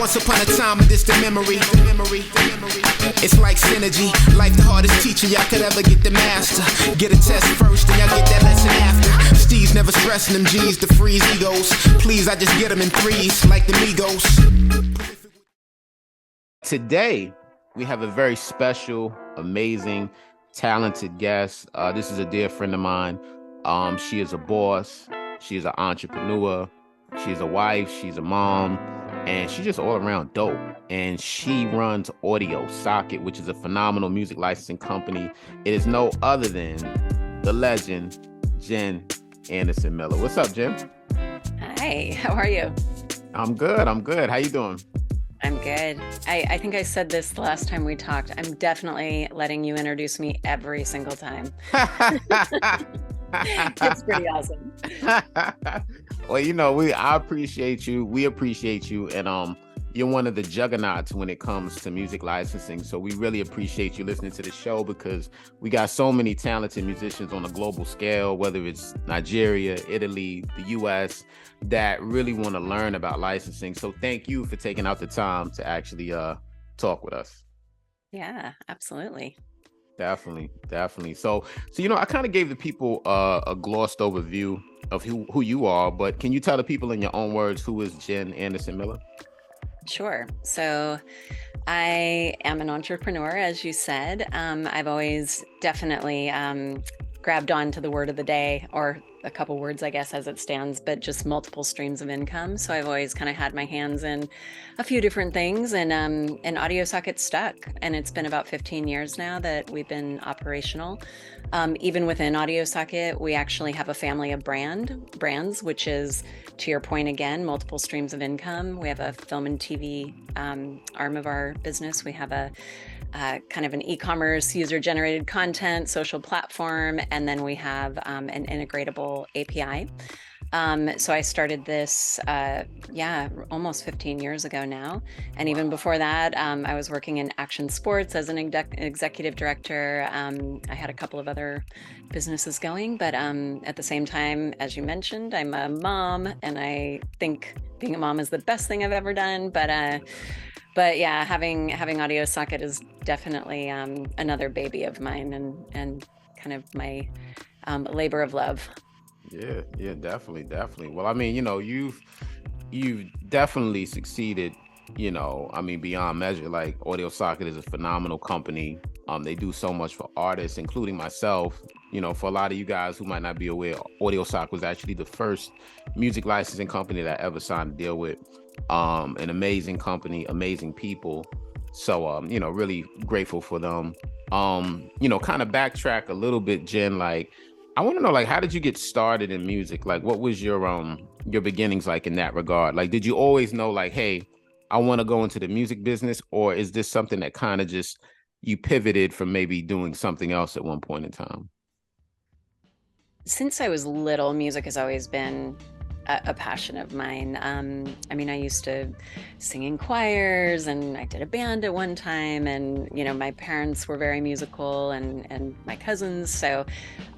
Once upon a time, a distant memory. It's like synergy. Life the hardest teacher y'all could ever get the master. Get a test first, then y'all get that lesson after. Steve's never stressing them G's to freeze egos. Please, I just get them in threes, like the Migos. Today, we have a very special, amazing, talented guest. This is a dear friend of mine. She is a boss. She is an entrepreneur. She's a wife. She's a mom. And she's just all around dope. And she runs Audiosocket, which is a phenomenal music licensing company. It is no other than the legend, Jenn Anderson Miller. What's up, Jenn? Hi, how are you? I'm good. How you doing? I'm good. I think I said this the last time we talked. I'm definitely letting you introduce me every single time. It's pretty awesome. Well, I appreciate you. We appreciate you. And you're one of the juggernauts when it comes to music licensing. So we really appreciate you listening to the show because we got so many talented musicians on a global scale, whether it's Nigeria, Italy, the US, that really want to learn about licensing. So thank you for taking out the time to actually talk with us. Yeah, absolutely. Definitely. So I kind of gave the people a glossed overview of who you are, but can you tell the people in your own words, who is Jenn Anderson Miller? Sure. So I am an entrepreneur, as you said. I've always definitely grabbed on to the word of the day, or a couple words, I guess, as it stands, but just multiple streams of income. So I've always kind of had my hands in a few different things, and Audiosocket stuck. And it's been about 15 years now that we've been operational. Even within Audiosocket, we actually have a family of brands, which is, to your point again, multiple streams of income. We have a film and TV arm of our business. We have a kind of an e-commerce user-generated content social platform, and then we have an integratable API. So I started this, almost 15 years ago now. And even before that, I was working in action sports as an executive director. I had a couple of other businesses going, but at the same time, as you mentioned, I'm a mom, and I think being a mom is the best thing I've ever done. But yeah, having Audiosocket is definitely another baby of mine, and kind of my labor of love. Yeah, definitely. Well, I mean, you've definitely succeeded, beyond measure. Like, Audiosocket is a phenomenal company. They do so much for artists, including myself. For a lot of you guys who might not be aware, Audiosocket was actually the first music licensing company that I ever signed a deal with. An amazing company, amazing people. So, really grateful for them. Kind of backtrack a little bit, Jenn, like, I want to know, like, how did you get started in music? Like, what was your beginnings like in that regard? Like, did you always know, like, hey, I want to go into the music business, or is this something that kind of just you pivoted from maybe doing something else at one point in time? Since I was little, music has always been a passion of mine. I used to sing in choirs, and I did a band at one time, and my parents were very musical, and my cousins, so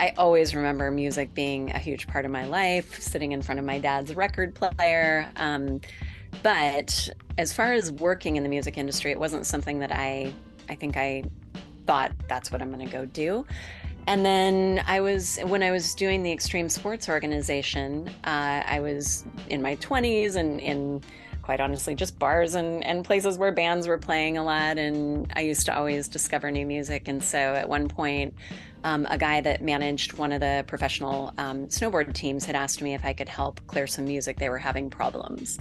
I always remember music being a huge part of my life, sitting in front of my dad's record player. But as far as working in the music industry, it wasn't something that I think I thought that's what I'm going to go do. And then when I was doing the extreme sports organization, I was in my 20s and in, quite honestly, just bars and places where bands were playing a lot. And I used to always discover new music. And so at one point, a guy that managed one of the professional snowboard teams had asked me if I could help clear some music. They were having problems.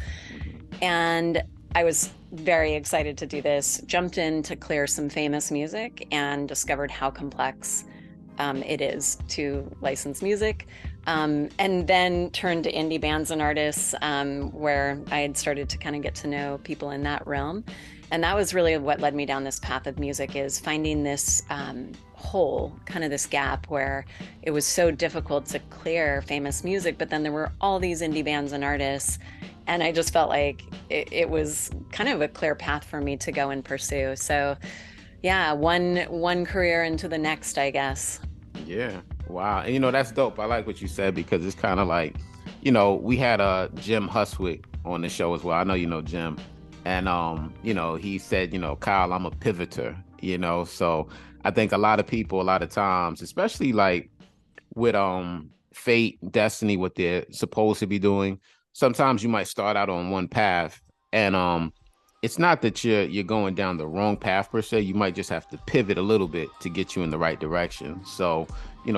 And I was very excited to do this, jumped in to clear some famous music, and discovered how complex it is to license music, and then turned to indie bands and artists, where I had started to kind of get to know people in that realm. And that was really what led me down this path of music, is finding this hole, kind of this gap where it was so difficult to clear famous music, but then there were all these indie bands and artists, and I just felt like it was kind of a clear path for me to go and pursue. So yeah, one career into the next, I guess. Yeah. Wow. And that's dope. I like what you said, because it's kind of like, we had Jim Huswick on the show as well. I know you know Jim. And he said, Kyle, I'm a pivoter, so I think a lot of people, a lot of times, especially like with fate, destiny, what they're supposed to be doing, sometimes you might start out on one path, and it's not that you're going down the wrong path per se. You might just have to pivot a little bit to get you in the right direction. So,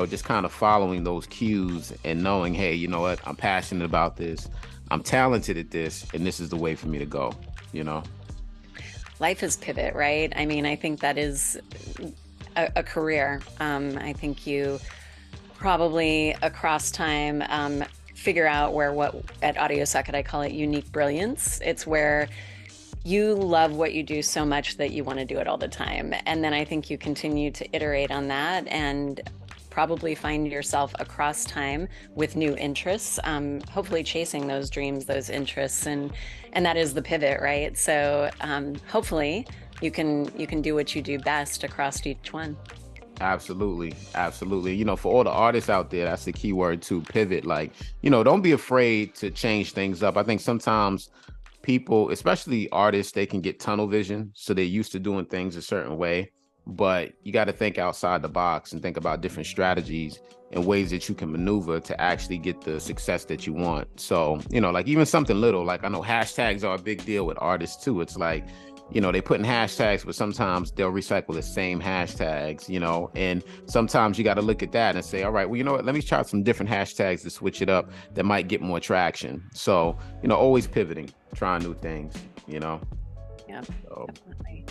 just kind of following those cues and knowing, hey, you know what, I'm passionate about this, I'm talented at this, and this is the way for me to go, you know. Life is pivot, right? I mean, I think that is a career. I think you probably across time figure out where what at Audiosocket I call it unique brilliance. It's where you love what you do so much that you want to do it all the time. And then I think you continue to iterate on that and probably find yourself across time with new interests, hopefully chasing those dreams, those interests, and that is the pivot, right? So hopefully you can do what you do best across each one. Absolutely. Absolutely. For all the artists out there, that's the key word too, pivot. Like, don't be afraid to change things up. I think sometimes people, especially artists, they can get tunnel vision. So they're used to doing things a certain way. But you got to think outside the box and think about different strategies and ways that you can maneuver to actually get the success that you want. So, like even something little, like I know hashtags are a big deal with artists too. It's like, they put in hashtags, but sometimes they'll recycle the same hashtags, and sometimes you got to look at that and say, all right, well, you know what, let me try some different hashtags to switch it up that might get more traction. So, always pivoting, trying new things, Yeah, so, definitely.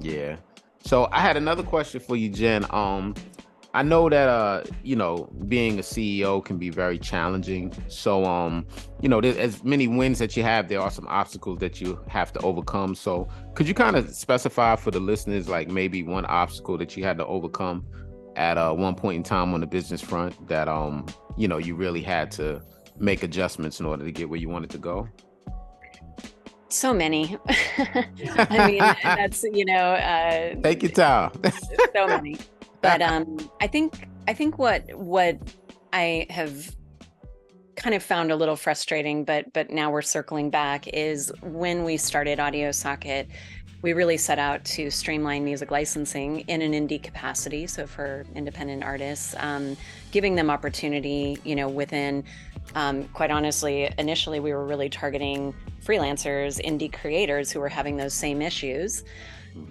yeah. So I had another question for you, Jen. I know that being a CEO can be very challenging. So there's as many wins that you have, there are some obstacles that you have to overcome. So could you kind of specify for the listeners, like maybe one obstacle that you had to overcome at one point in time on the business front that you really had to make adjustments in order to get where you wanted to go? So many. I mean, that's, Take your time. so many. But I think what I have kind of found a little frustrating, but now we're circling back, is when we started Audiosocket, we really set out to streamline music licensing in an indie capacity. So for independent artists, giving them opportunity, within, quite honestly, initially we were really targeting freelancers, indie creators who were having those same issues.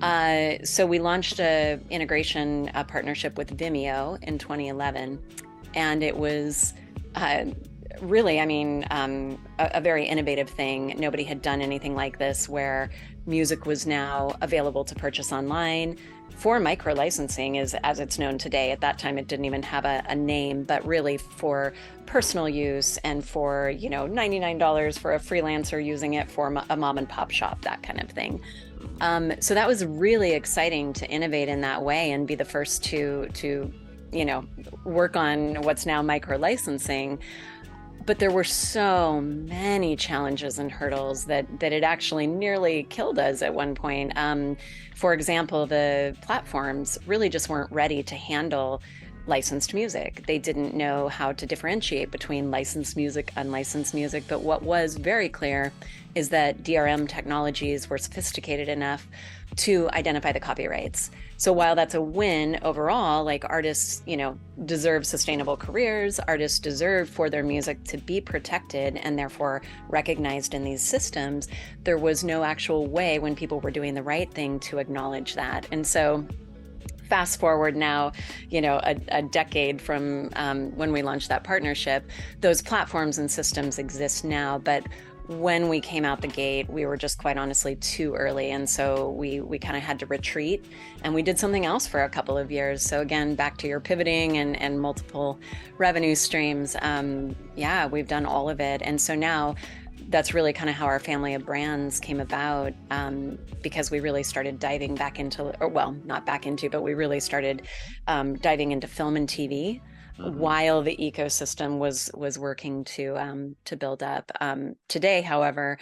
So we launched a partnership with Vimeo in 2011, and it was really, I mean, a very innovative thing. Nobody had done anything like this, where music was now available to purchase online for micro licensing, as it's known today. At that time, it didn't even have a name, but really for personal use and for, $99 for a freelancer using it for a mom and pop shop, that kind of thing. So that was really exciting to innovate in that way and be the first to work on what's now micro licensing. But there were so many challenges and hurdles that it actually nearly killed us at one point. For example, the platforms really just weren't ready to handle licensed music. They didn't know how to differentiate between licensed music, unlicensed music. But what was very clear is that DRM technologies were sophisticated enough to identify the copyrights. So while that's a win overall, like artists, deserve sustainable careers, artists deserve for their music to be protected and therefore recognized in these systems, there was no actual way when people were doing the right thing to acknowledge that. And so fast forward now, a decade from when we launched that partnership, those platforms and systems exist now, but when we came out the gate, we were just quite honestly too early. And so we kind of had to retreat, and we did something else for a couple of years. So again, back to your pivoting and multiple revenue streams. Yeah, we've done all of it. And so now that's really kind of how our family of brands came about, because we really started diving back into, or well, not back into, but we really started diving into film and TV. While the ecosystem was working to build up. Today, however,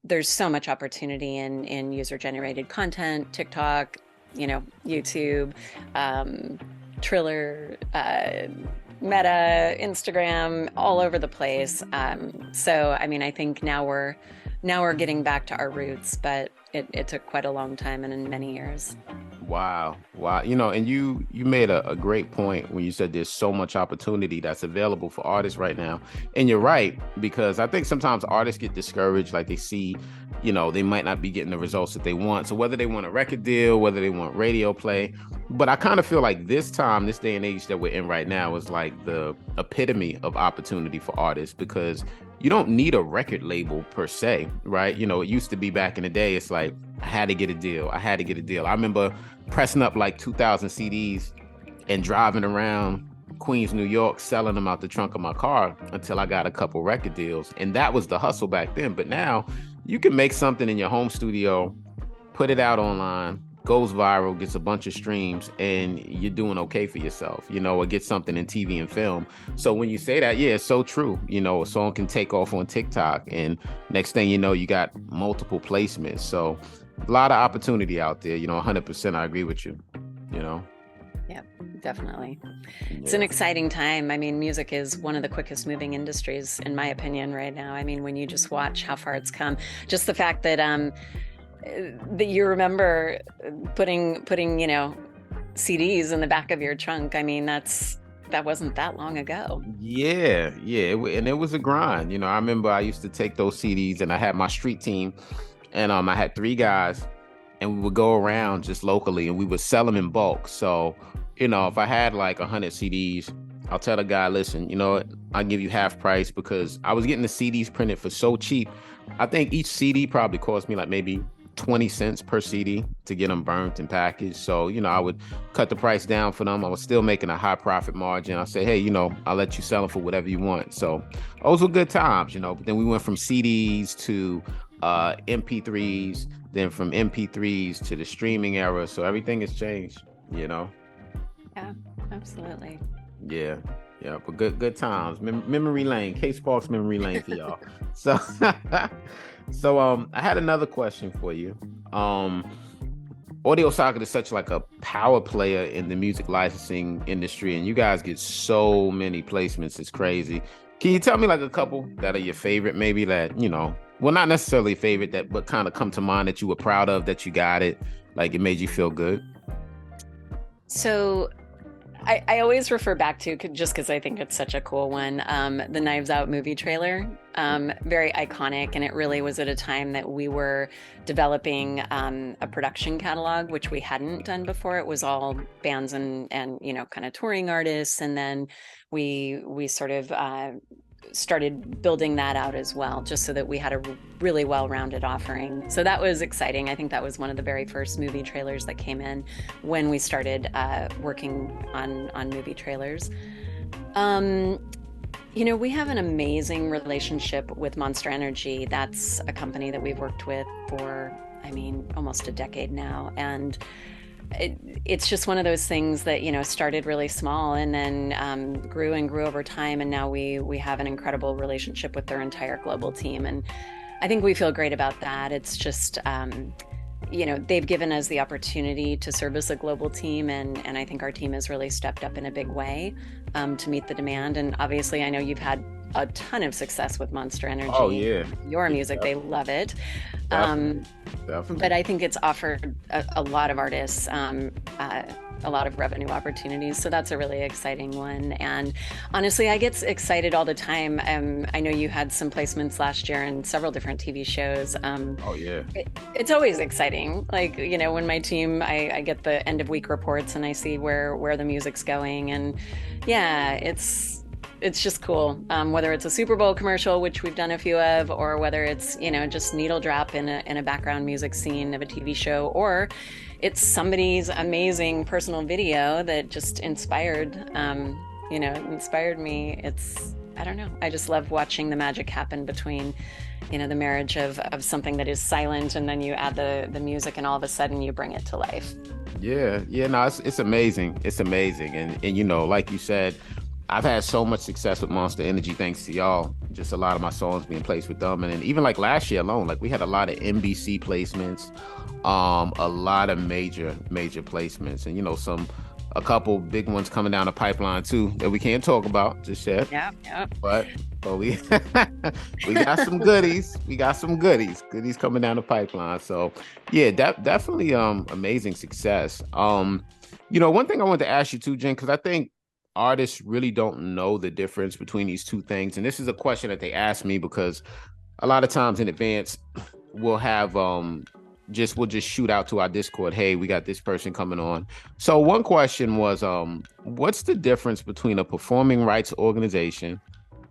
there's so much opportunity in user generated content, TikTok, YouTube, Triller, Meta, Instagram, all over the place. So, I mean, I think now we're now we're getting back to our roots, but it took quite a long time and in many years. Wow. Wow. And you made a great point when you said there's so much opportunity that's available for artists right now. And you're right, because I think sometimes artists get discouraged, like they see, they might not be getting the results that they want. So whether they want a record deal, whether they want radio play, but I kind of feel like this time, this day and age that we're in right now is like the epitome of opportunity for artists, because you don't need a record label per se, right? It used to be back in the day, it's like, I had to get a deal. I had to get a deal. I remember pressing up like 2,000 CDs and driving around Queens, New York, selling them out the trunk of my car until I got a couple record deals. And that was the hustle back then. But now you can make something in your home studio, put it out online, goes viral, gets a bunch of streams, and you're doing okay for yourself, or get something in TV and film. So when you say that, yeah, it's so true. A song can take off on TikTok, and next thing you know, you got multiple placements. So a lot of opportunity out there, 100%. I agree with you, Yep, definitely. It's an Yeah. exciting time. I mean, music is one of the quickest moving industries, in my opinion, right now. I mean, when you just watch how far it's come, just the fact that you remember putting CDs in the back of your trunk. I mean, that wasn't that long ago. Yeah, yeah, and it was a grind. I remember I used to take those CDs, and I had my street team, and I had three guys, and we would go around just locally, and we would sell them in bulk. So, if I had like 100 CDs, I'll tell the guy, listen, you know what, I'll give you half price, because I was getting the CDs printed for so cheap. I think each CD probably cost me like maybe 20 cents per CD to get them burnt and packaged. So, I would cut the price down for them. I was still making a high profit margin. I say, hey, I'll let you sell them for whatever you want. So those were good times, but then we went from CDs to MP3s, then from MP3s to the streaming era. So everything has changed. Yeah, absolutely. Yeah. Yeah, but good times. Memory lane, K Sparks memory lane for y'all. So I had another question for you. Audiosocket is such like a power player in the music licensing industry, and you guys get so many placements. It's crazy. Can you tell me like a couple that are your favorite, maybe that, well, not necessarily favorite, that but kind of come to mind that you were proud of, that you got it, like it made you feel good? So I always refer back to, just because I think it's such a cool one, the Knives Out movie trailer. Very iconic, and it really was at a time that we were developing a production catalog, which we hadn't done before. It was all bands and kind of touring artists, and then we sort of started building that out as well, just so that we had a really well-rounded offering. So that was exciting. I think that was one of the very first movie trailers that came in when we started working on movie trailers. We have an amazing relationship with Monster Energy. That's a company that we've worked with for, almost a decade now. And it's just one of those things that started really small and then grew and grew over time, and now we have an incredible relationship with their entire global team, and I think we feel great about that. It's just they've given us the opportunity to service a global team, and I think our team has really stepped up in a big way to meet the demand. And obviously I know you've had a ton of success with Monster Energy. Oh yeah, your music, they love it. definitely. Definitely. But I think it's offered a lot of artists a lot of revenue opportunities. So that's a really exciting one. And honestly, I get excited all the time. I know you had some placements last year in several different TV shows. Oh yeah. It's always exciting. Like, when my team, I get the end of week reports and I see where the music's going. And yeah, it's just cool. Whether it's a Super Bowl commercial, which we've done a few of, or whether it's, just needle drop in a background music scene of a TV show, or it's somebody's amazing personal video that just inspired me. I don't know. I just love watching the magic happen between, the marriage of something that is silent, and then you add the music, and all of a sudden you bring it to life. Yeah. Yeah. No, it's amazing. It's amazing. And like you said, I've had so much success with Monster Energy thanks to y'all. Just a lot of my songs being placed with them, and then even like last year alone, like we had a lot of NBC placements, a lot of major placements, and some a couple big ones coming down the pipeline too that we can't talk about just yet. Yeah, yeah. But we we got some goodies. We got some goodies coming down the pipeline. So yeah, definitely amazing success. One thing I wanted to ask you too, Jen, because I think artists really don't know the difference between these two things. And this is a question that they ask me because a lot of times in advance we'll have we'll just shoot out to our Discord, hey, we got this person coming on. So one question was what's the difference between a performing rights organization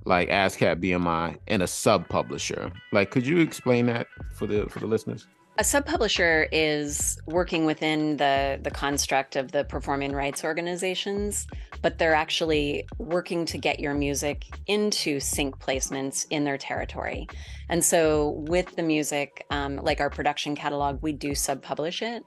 like ASCAP BMI and a sub publisher? Like, could you explain that for the listeners? A sub-publisher is working within the construct of the performing rights organizations, but they're actually working to get your music into sync placements in their territory. And so with the music, like our production catalog, we do sub-publish it.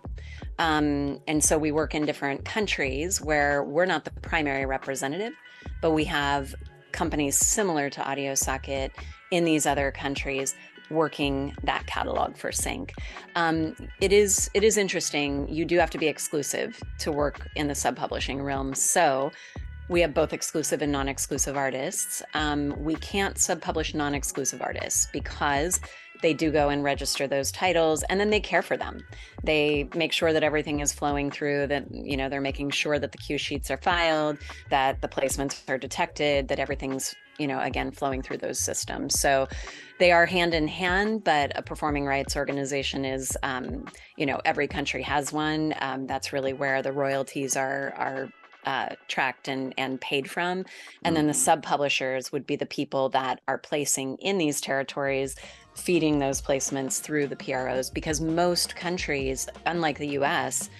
And so we work in different countries where we're not the primary representative, but we have companies similar to Audiosocket in these other countries working that catalog for sync. It is interesting. You do have to be exclusive to work in the sub-publishing realm. So we have both exclusive and non-exclusive artists. We can't sub-publish non-exclusive artists because they do go and register those titles, and then they care for them. They make sure that everything is flowing through, that they're making sure that the cue sheets are filed, that the placements are detected, that everything's again flowing through those systems. So they are hand in hand, but a performing rights organization is every country has one. That's really where the royalties are tracked and paid from. And then the sub-publishers would be the people that are placing in these territories, feeding those placements through the PROs, because most countries, unlike the US,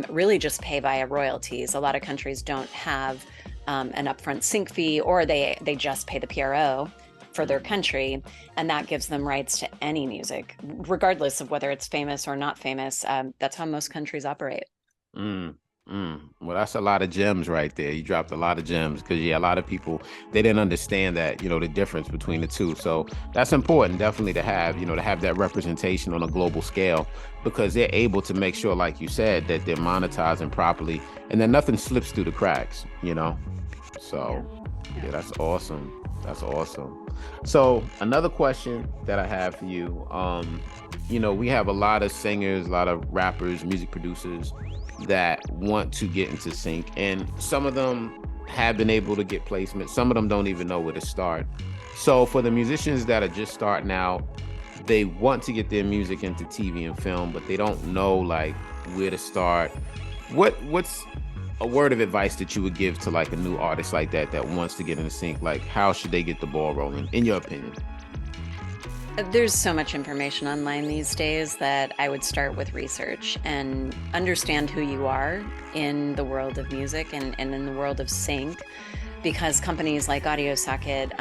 really just pay via royalties. A lot of countries don't have an upfront sync fee, or they just pay the PRO for their country, and that gives them rights to any music, regardless of whether it's famous or not famous. That's how most countries operate. Well, that's a lot of gems right there. You dropped a lot of gems because a lot of people, they didn't understand that, the difference between the two. So that's important, definitely, to have that representation on a global scale, because they're able to make sure, like you said, that they're monetizing properly and that nothing slips through the cracks. So yeah, that's awesome. That's awesome. So another question that I have for you, we have a lot of singers, a lot of rappers, music producers that want to get into sync, and some of them have been able to get placement. Some of them don't even know where to start. So for the musicians that are just starting out, they want to get their music into TV and film, but they don't know like where to start. What's a word of advice that you would give to like a new artist like that wants to get into sync? Like, how should they get the ball rolling, in your opinion? There's so much information online these days that I would start with research and understand who you are in the world of music and in the world of sync, because companies like Audiosocket,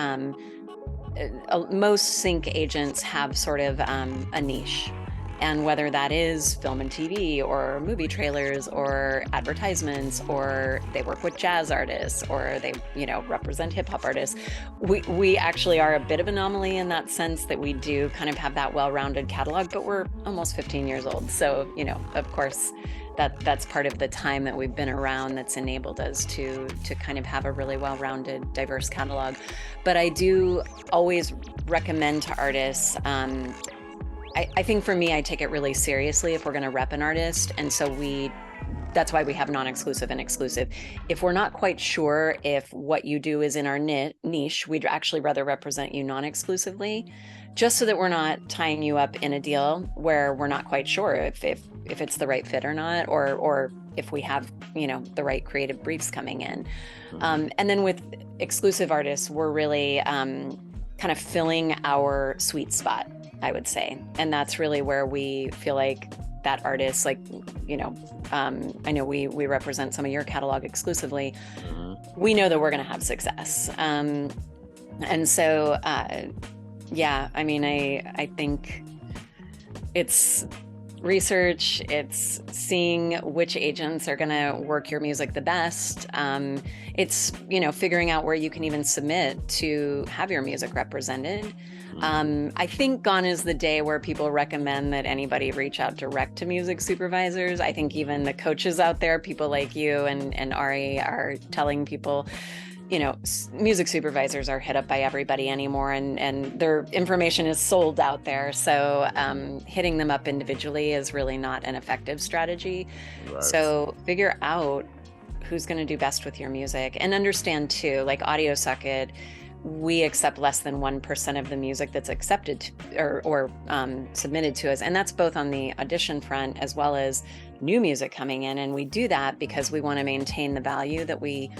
most sync agents have sort of a niche. And whether that is film and TV or movie trailers or advertisements, or they work with jazz artists, or they, represent hip hop artists, we actually are a bit of an anomaly in that sense that we do kind of have that well-rounded catalog, but we're almost 15 years old. So, of course, that's part of the time that we've been around that's enabled us to kind of have a really well-rounded, diverse catalog. But I do always recommend to artists, I think for me, I take it really seriously if we're going to rep an artist. And so that's why we have non-exclusive and exclusive. If we're not quite sure if what you do is in our niche, we'd actually rather represent you non-exclusively, just so that we're not tying you up in a deal where we're not quite sure if it's the right fit or not, or if we have, the right creative briefs coming in. And then with exclusive artists, we're really kind of filling our sweet spot, I would say. And that's really where we feel like that artist, like, I know we represent some of your catalog exclusively. We know that we're going to have success. And so, yeah, I mean, I think it's research, it's seeing which agents are going to work your music the best. It's, figuring out where you can even submit to have your music represented. I think gone is the day where people recommend that anybody reach out direct to music supervisors. I think even the coaches out there, people like you and Ari, are telling people, music supervisors are hit up by everybody anymore, and their information is sold out there. So hitting them up individually is really not an effective strategy. Right. So figure out who's going to do best with your music, and understand too, like Audiosocket, we accept less than 1% of the music that's accepted or submitted to us. And that's both on the audition front as well as new music coming in. And we do that because we want to maintain the value that we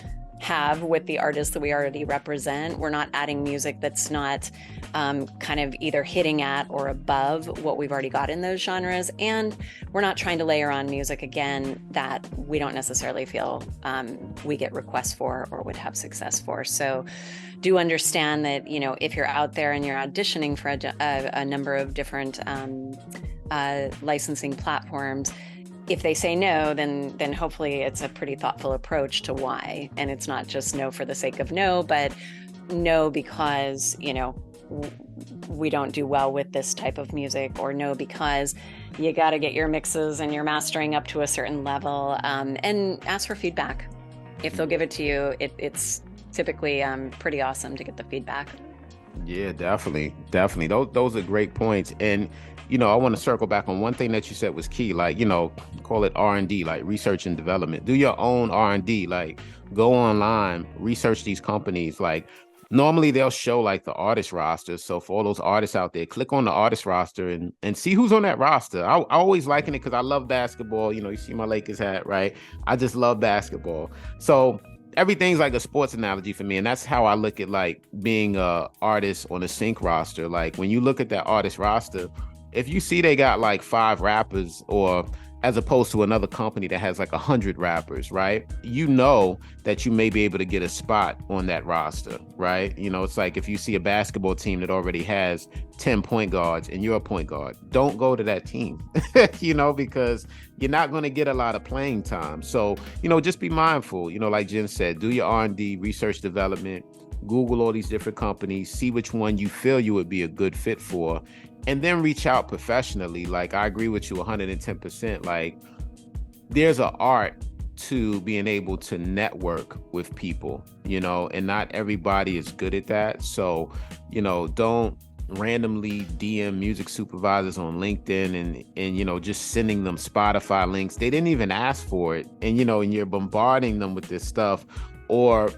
have with the artists that we already represent. We're not adding music that's not kind of either hitting at or above what we've already got in those genres. And we're not trying to layer on music again that we don't necessarily feel we get requests for or would have success for. So do understand that, if you're out there and you're auditioning for a number of different licensing platforms, if they say no, then hopefully it's a pretty thoughtful approach to why. And it's not just no for the sake of no, but no because, we don't do well with this type of music, or no because you got to get your mixes and your mastering up to a certain level, and ask for feedback. If they'll give it to you, it's typically pretty awesome to get the feedback. Yeah, definitely. Definitely. Those are great points. And, I want to circle back on one thing that you said was key, like, call it R&D, like research and development. Do your own R&D, like go online, research these companies. Like normally they'll show like the artist roster. So for all those artists out there, click on the artist roster and see who's on that roster. I always liken it because I love basketball. You see my Lakers hat, right? I just love basketball. So everything's like a sports analogy for me, and that's how I look at like being a artist on a sync roster. Like when you look at that artist roster, if you see they got like 5 rappers, or as opposed to another company that has like 100 rappers, right? That you may be able to get a spot on that roster, right? It's like if you see a basketball team that already has 10 point guards and you're a point guard, don't go to that team, because you're not going to get a lot of playing time. So, just be mindful, like Jen said, do your R&D, research development, Google all these different companies, see which one you feel you would be a good fit for, and then reach out professionally. Like I agree with you 110%. Like there's an art to being able to network with people, and not everybody is good at that. So, don't randomly DM music supervisors on LinkedIn and just sending them Spotify links. They didn't even ask for it. And, and you're bombarding them with this stuff. Or,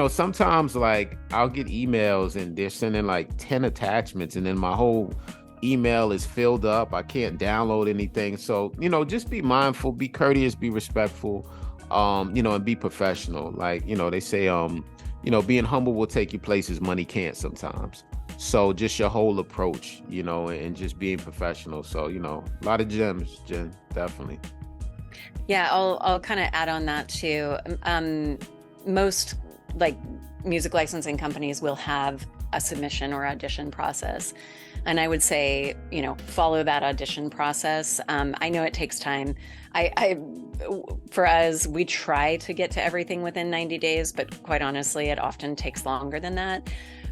sometimes like I'll get emails and they're sending like 10 attachments and then my whole email is filled up. I can't download anything. So, just be mindful, be courteous, be respectful, and be professional. Like, they say, being humble will take you places money can't sometimes. So just your whole approach, and just being professional. So, a lot of gems, Jen, definitely. Yeah, I'll kind of add on that too. Most like music licensing companies will have a submission or audition process. And I would say, follow that audition process. I know it takes time. For us, we try to get to everything within 90 days, but quite honestly, it often takes longer than that.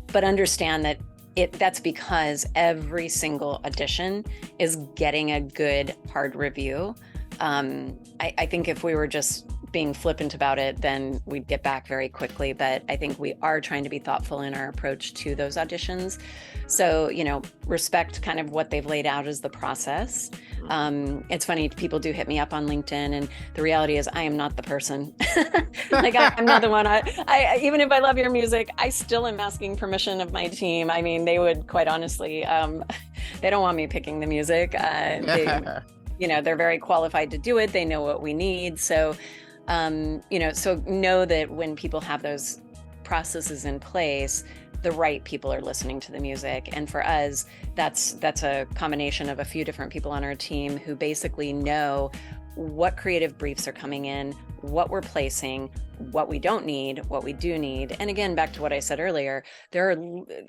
But understand that that's because every single audition is getting a good hard review. I think if we were just being flippant about it, then we'd get back very quickly. But I think we are trying to be thoughtful in our approach to those auditions. So, respect kind of what they've laid out as the process. It's funny, people do hit me up on LinkedIn, and the reality is I am not the person. Like I'm not the one. I even if I love your music, I still am asking permission of my team. I mean, they would quite honestly, they don't want me picking the music. They're very qualified to do it. They know what we need. So, so know that when people have those processes in place, the right people are listening to the music. And for us, that's a combination of a few different people on our team who basically know what creative briefs are coming in, what we're placing, what we don't need, what we do need. And again, back to what I said earlier, there are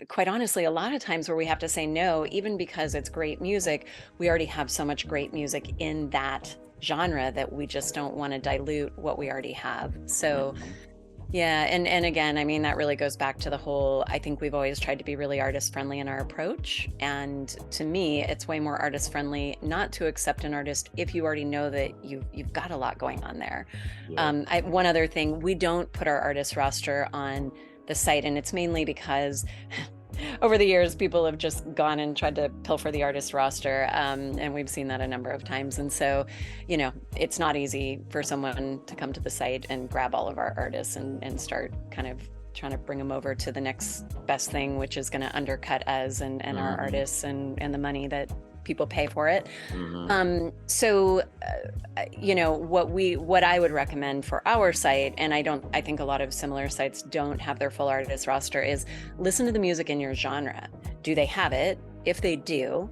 quite honestly a lot of times where we have to say no, even because it's great music. We already have so much great music in that genre that we just don't want to dilute what we already have. So Yeah, and again, I mean that really goes back to the whole, I think we've always tried to be really artist friendly in our approach. And to me, it's way more artist friendly not to accept an artist if you already know that you've got a lot going on there. Yeah. One other thing, we don't put our artist roster on the site, and it's mainly because over the years, people have just gone and tried to pilfer the artist roster, and we've seen that a number of times. And so, it's not easy for someone to come to the site and grab all of our artists and start kind of trying to bring them over to the next best thing, which is going to undercut us and our Hmm. artists and the money that people pay for it. Hmm. What I would recommend for our site, and I think a lot of similar sites don't have their full artist roster, is listen to the music in your genre. Do they have it? If they do,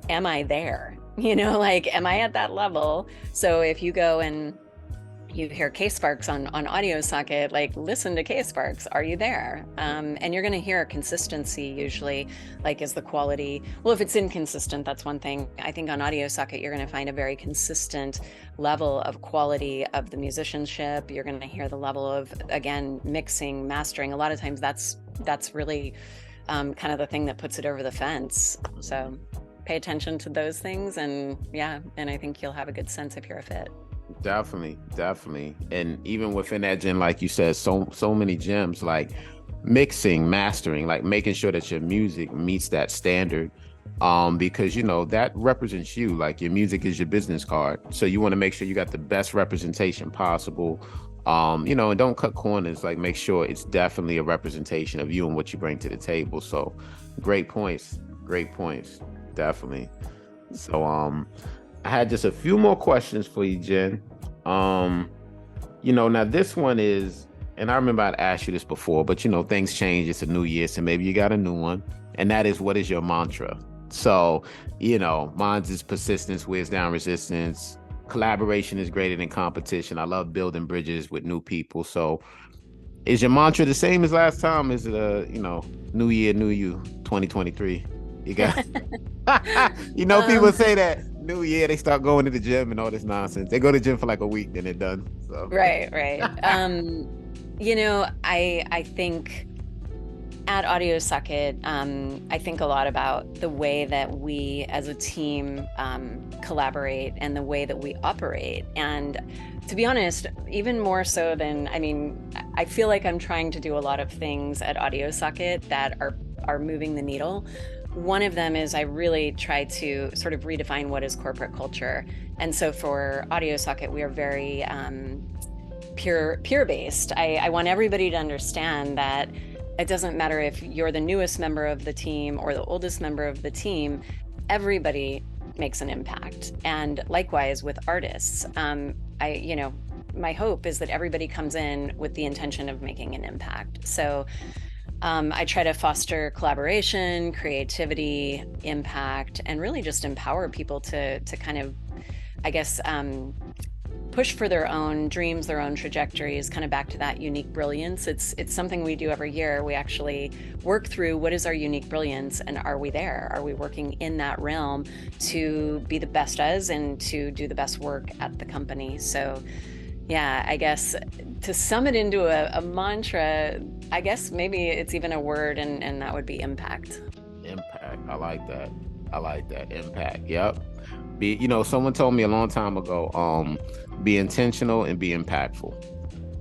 am I there? Like, am I at that level? So if you go and you hear K Sparks on Audiosocket, like listen to K Sparks. Are you there? And you're going to hear consistency usually. Like, is the quality? Well, if it's inconsistent, that's one thing. I think on Audiosocket, you're going to find a very consistent level of quality of the musicianship. You're going to hear the level of, again, mixing, mastering. A lot of times, that's really kind of the thing that puts it over the fence. So pay attention to those things, and yeah, and I think you'll have a good sense if you're a fit. Definitely, definitely. And even within that, Jen, like you said, so many gems, like mixing, mastering, like making sure that your music meets that standard. Because that represents you. Like your music is your business card. So you want to make sure you got the best representation possible. And don't cut corners, like make sure it's definitely a representation of you and what you bring to the table. So great points. Great points. Definitely. So I had just a few more questions for you, Jen. Um, now this one is, and I remember I'd asked you this before, but things change. It's a new year, so maybe you got a new one. And that is, what is your mantra? So, mine's is persistence wears down resistance. Collaboration is greater than competition. I love building bridges with new people. So is your mantra the same as last time? Is it new year, new you, 2023? You got people um, say that new year they start going to the gym and all this nonsense. They go to the gym for like a week, then they're done. So right, right. I think at Audiosocket, I think a lot about the way that we as a team collaborate and the way that we operate. And to be honest, even more so than, I mean, I feel like I'm trying to do a lot of things at Audiosocket that are moving the needle. One of them is I really try to sort of redefine what is corporate culture. And so for Audiosocket, we are very peer based. I want everybody to understand that it doesn't matter if you're the newest member of the team or the oldest member of the team, everybody makes an impact. And likewise with artists, my hope is that everybody comes in with the intention of making an impact. So I try to foster collaboration, creativity, impact, and really just empower people to kind of, I guess, push for their own dreams, their own trajectories, kind of back to that unique brilliance. It's something we do every year. We actually work through what is our unique brilliance, and are we there? Are we working in that realm to be the best us and to do the best work at the company? So yeah, I guess to sum it into a mantra, I guess maybe it's even a word, and that would be impact. impact. I like that. I like that. Impact. Yep. Someone told me a long time ago, be intentional and be impactful.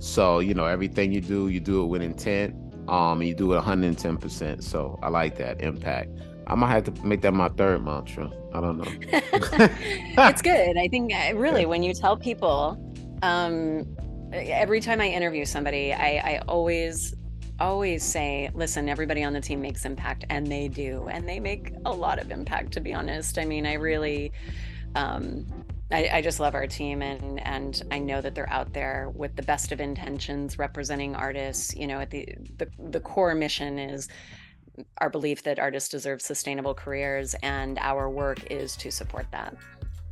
So, everything you do it with intent, and you do it 110%. So I like that impact. I might have to make that my third mantra. I don't know. It's good. I think really when you tell people, um, every time I interview somebody, I always say, listen, everybody on the team makes impact, and they do, and they make a lot of impact, to be honest. I mean, I really, um, I just love our team, and I know that they're out there with the best of intentions, representing artists. At the core mission is our belief that artists deserve sustainable careers, and our work is to support that.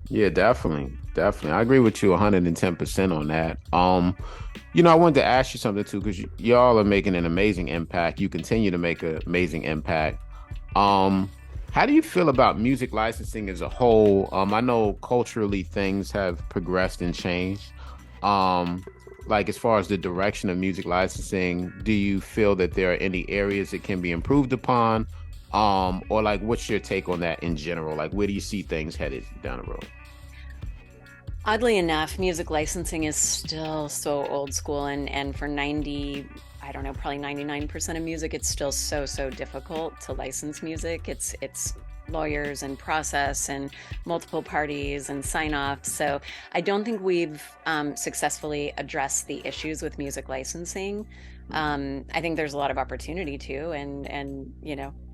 Yeah, definitely. Definitely. I agree with you 110% on that. I wanted to ask you something too, because y'all are making an amazing impact. You continue to make an amazing impact. Um, how do you feel about music licensing as a whole? I know culturally things have progressed and changed. Um, like as far as the direction of music licensing, do you feel that there are any areas that can be improved upon? Or like what's your take on that in general? Like where do you see things headed down the road? Oddly enough, music licensing is still so old school, and for 90, I don't know, probably 99% of music, it's still so difficult to license music. It's lawyers and process and multiple parties and sign off. So I don't think we've successfully addressed the issues with music licensing. I think there's a lot of opportunity too, and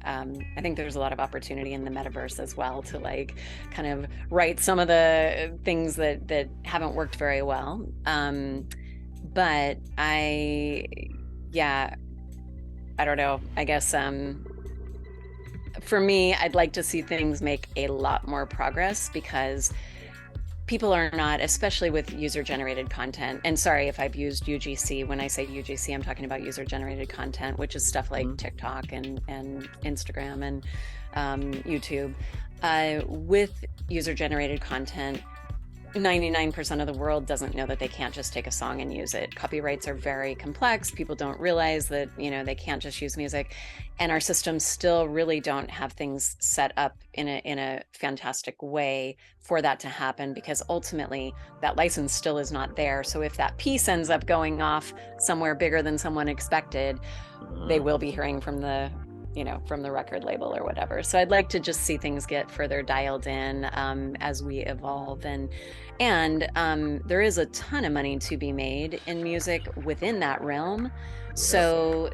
I think there's a lot of opportunity in the metaverse as well to like kind of right some of the things that haven't worked very well. But yeah, I don't know. I guess for me, I'd like to see things make a lot more progress because people are not, especially with user generated content. And sorry if I've used UGC. When I say UGC, I'm talking about user generated content, which is stuff like Mhm. TikTok and Instagram and YouTube. With user generated content, 99% of the world doesn't know that they can't just take a song and use it. Copyrights are very complex. People don't realize that, they can't just use music. And our systems still really don't have things set up in a fantastic way for that to happen because ultimately that license still is not there. So if that piece ends up going off somewhere bigger than someone expected, they Uh, will be hearing from the record label or whatever. So I'd like to just see things get further dialed in as we evolve, and there is a ton of money to be made in music within that realm. yeah. So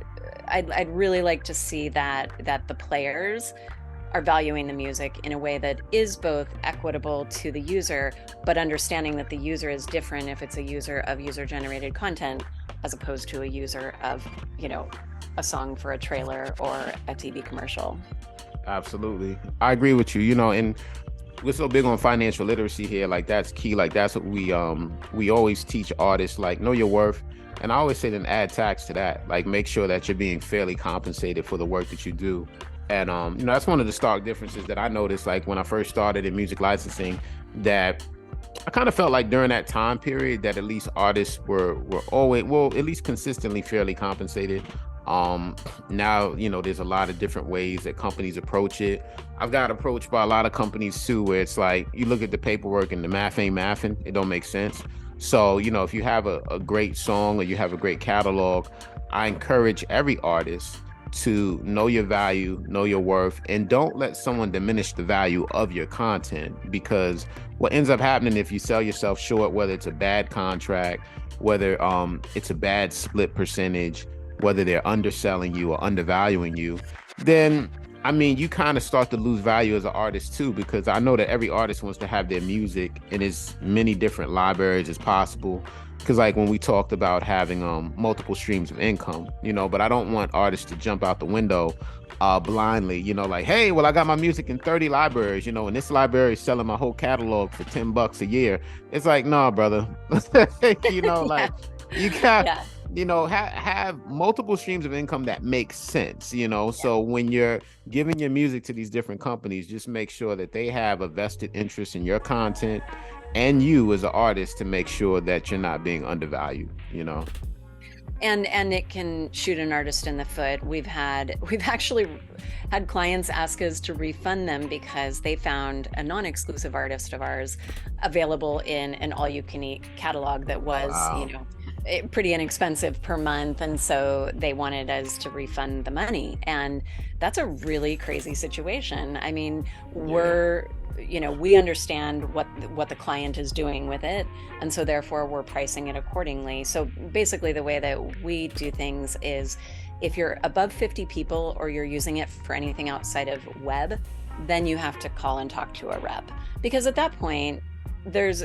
I'd really like to see that the players are valuing the music in a way that is both equitable to the user, but understanding that the user is different if it's a user of user generated content as opposed to a user of, a song for a trailer or a TV commercial. Absolutely. I agree with you. And we're so big on financial literacy here. Like that's key. Like that's what we always teach artists, like know your worth. And I always say then add tax to that. Like make sure that you're being fairly compensated for the work that you do. And that's one of the stark differences that I noticed like when I first started in music licensing, that I kind of felt like during that time period that at least artists were always, well, at least consistently fairly compensated. Um Now, there's a lot of different ways that companies approach it. I've got approached by a lot of companies too, where it's like you look at the paperwork and the math ain't mathing. It don't make sense. So, if you have a great song or you have a great catalog, I encourage every artist to know your value, know your worth, and don't let someone diminish the value of your content. Because what ends up happening if you sell yourself short, whether it's a bad contract, whether it's a bad split percentage, whether they're underselling you or undervaluing you, then I mean, you kind of start to lose value as an artist too, because I know that every artist wants to have their music in as many different libraries as possible. Because like when we talked about having multiple streams of income, but I don't want artists to jump out the window blindly, like, hey, well, I got my music in 30 libraries, and this library is selling my whole catalog for $10 a year. It's like, nah, brother. Yeah, Like you got yeah. have multiple streams of income that make sense, so when you're giving your music to these different companies, just make sure that they have a vested interest in your content and you as an artist to make sure that you're not being undervalued. And it can shoot an artist in the foot. We've actually had clients ask us to refund them because they found a non-exclusive artist of ours available in an all-you-can-eat catalog that was, Wow. pretty inexpensive per month, and so they wanted us to refund the money. And that's a really crazy situation. I mean, Yeah. we understand what the client is doing with it, and so therefore we're pricing it accordingly. So basically the way that we do things is if you're above 50 people or you're using it for anything outside of web, then you have to call and talk to a rep, because at that point there's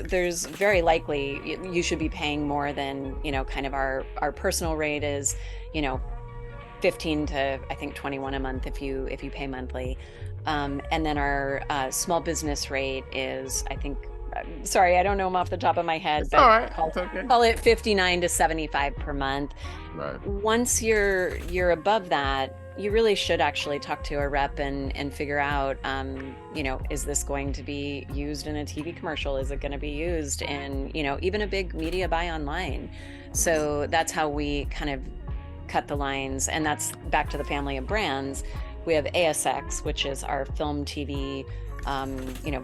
very likely you should be paying more than, kind of our personal rate is, you know 15 to I think 21 a month if you pay monthly. And then our small business rate is, I think, sorry, I don't know them off the top of my head, It's all but right. call It's okay. call it 59 to 75 per month. Right. Once you're above that, you really should actually talk to a rep and figure out, is this going to be used in a TV commercial? Is it going to be used in, even a big media buy online? So that's how we kind of cut the lines. And that's back to the family of brands. We have ASX, which is our film, TV,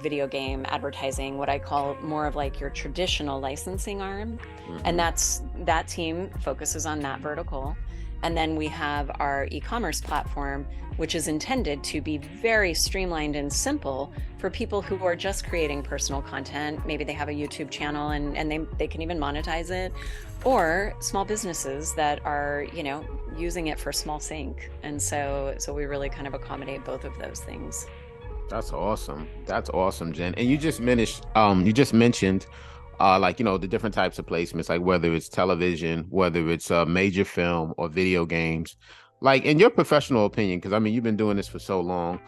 video game advertising, what I call more of like your traditional licensing arm. And Hmm. that team focuses on that vertical. And then we have our e-commerce platform, which is intended to be very streamlined and simple for people who are just creating personal content. Maybe they have a YouTube channel and they can even monetize it, or small businesses that are, using it for small sync. And so we really kind of accommodate both of those things. That's awesome. That's awesome, Jen. And you just mentioned like, the different types of placements, like whether it's television, whether it's major film or video games. Like in your professional opinion, because I mean you've been doing this for so long,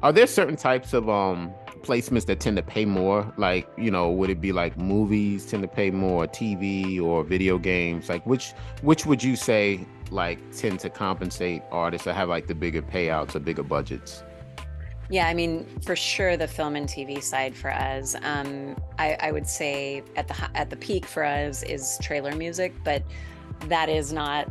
are there certain types of placements that tend to pay more? Like, would it be like movies tend to pay more, TV or video games? Like which would you say like tend to compensate artists that have like the bigger payouts or bigger budgets? Yeah, I mean, for sure, the film and TV side for us. I would say at the peak for us is trailer music, but that is not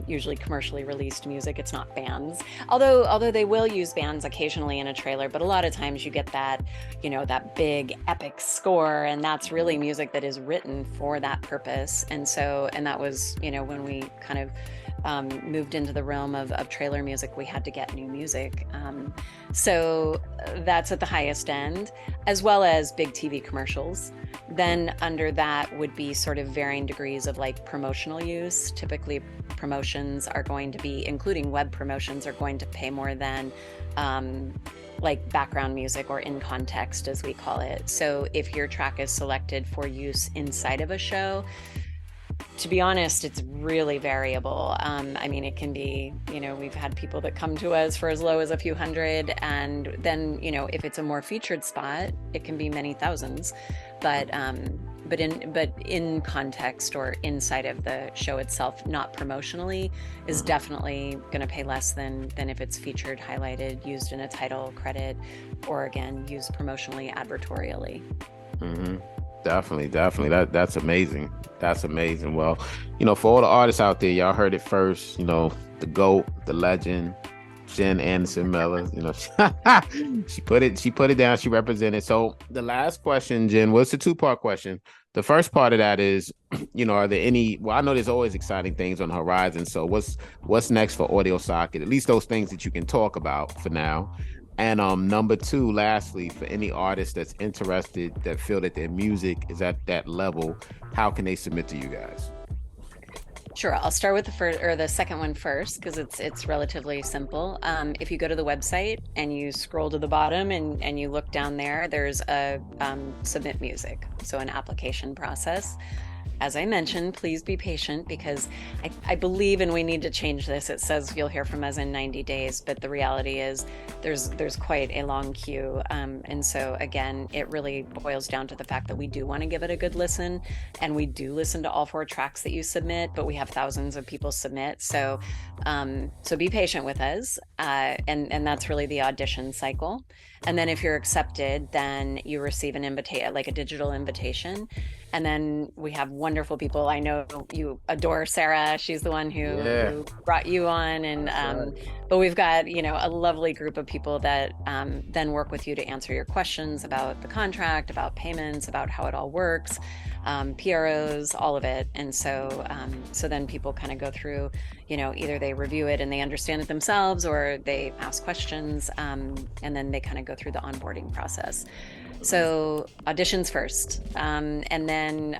usually commercially released music. It's not bands, although they will use bands occasionally in a trailer. But a lot of times you get that, that big epic score, and that's really music that is written for that purpose. And that was, when we kind of moved into the realm of trailer music, we had to get new music. So that's at the highest end, as well as big TV commercials. Then under that would be sort of varying degrees of like promotional use. Typically, promotions are going to be, including web promotions, are going to pay more than like background music or in context, as we call it. So if your track is selected for use inside of a show, to be honest, it's really variable. I mean, it can be, we've had people that come to us for as low as a few hundred, and then, if it's a more featured spot, it can be many thousands. But in context or inside of the show itself, not promotionally, is Mhm. definitely going to pay less than if it's featured, highlighted, used in a title credit, or again used promotionally, advertorially. Hmm. Definitely, definitely. That's amazing. That's amazing. Well, for all the artists out there, y'all heard it first. The GOAT, the legend, Jenn Anderson Miller. She put it down. She represented. So the last question, Jen, was a two-part question. The first part of that is, are there any? Well, I know there's always exciting things on the horizon. So what's next for Audiosocket? At least those things that you can talk about for now. And number two, lastly, for any artist that's interested that feel that their music is at that level, how can they submit to you guys? Sure, I'll start with the first or the second one first because it's relatively simple. If you go to the website and you scroll to the bottom and you look down there, there's a submit music, so an application process. As I mentioned, please be patient because I believe, and we need to change this. It says you'll hear from us in 90 days, but the reality is there's quite a long queue. And so again, it really boils down to the fact that we do want to give it a good listen, and we do listen to all four tracks that you submit, but we have thousands of people submit. So be patient with us, and that's really the audition cycle. And then if you're accepted, then you receive an invitation, like a digital invitation. And then we have wonderful people. I know you adore Sarah. She's the one Yeah, who brought you on, and that's right. but we've got a lovely group of people that then work with you to answer your questions about the contract, about payments, about how it all works, PROs, all of it. And so then people kind of go through, either they review it and they understand it themselves, or they ask questions, and then they kind of go through the onboarding process. So auditions first, and then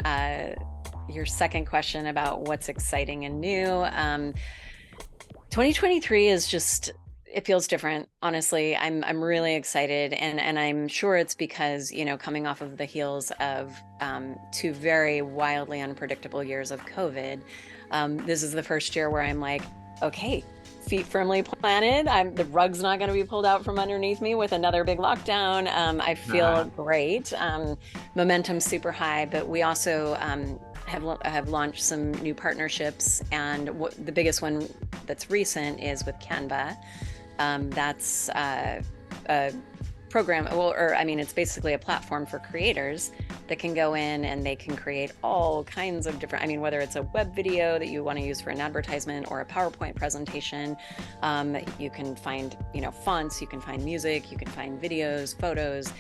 your second question about what's exciting and new. 2023 is just, it feels different. Honestly, I'm really excited, and I'm sure it's because coming off of the heels of two very wildly unpredictable years of COVID, this is the first year where I'm like, okay, feet firmly planted. The rug's not going to be pulled out from underneath me with another big lockdown. I feel Nah. great. Momentum's super high, but we also have launched some new partnerships, and the biggest one that's recent is with Canva. That's a program, well, or I mean, it's basically a platform for creators that can go in and they can create all kinds of different, I mean, whether it's a web video that you want to use for an advertisement or a PowerPoint presentation, you can find, fonts, you can find music, you can find videos, photos.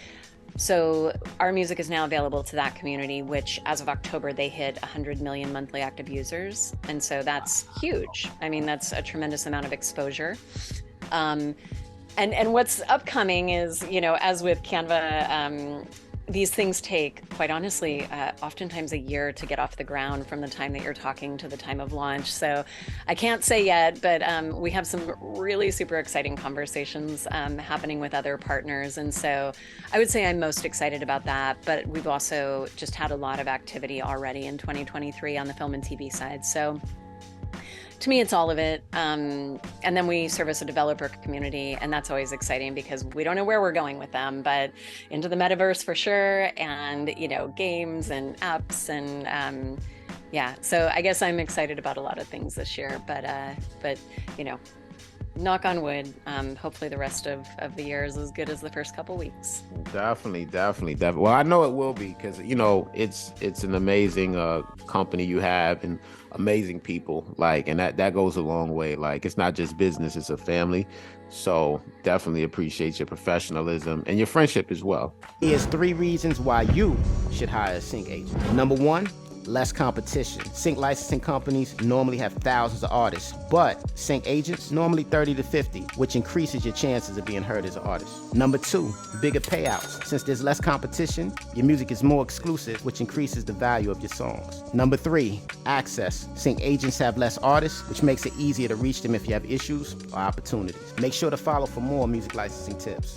So our music is now available to that community, which as of October, they hit 100 million monthly active users. And so that's huge. I mean, that's a tremendous amount of exposure. And what's upcoming is, as with Canva, these things take, quite honestly, oftentimes a year to get off the ground from the time that you're talking to the time of launch. So I can't say yet, but we have some really super exciting conversations happening with other partners. And so I would say I'm most excited about that. But we've also just had a lot of activity already in 2023 on the film and TV side. So to me, it's all of it. And then we service a developer community, and that's always exciting because we don't know where we're going with them, but into the metaverse for sure, and games and apps, and yeah. So I guess I'm excited about a lot of things this year, but knock on wood, hopefully the rest of the year is as good as the first couple weeks. Definitely. Well, I know it will be because it's an amazing company you have and amazing people, and that goes a long way. It's not just business, it's a family. So definitely appreciate your professionalism and your friendship as well. Here's 3 reasons why you should hire a sync agent. Number 1, less competition. Sync licensing companies normally have thousands of artists, but sync agents normally 30 to 50, which increases your chances of being heard as an artist. Number 2, bigger payouts. Since there's less competition, your music is more exclusive, which increases the value of your songs. Number 3, access. Sync agents have less artists, which makes it easier to reach them if you have issues or opportunities. Make sure to follow for more music licensing tips.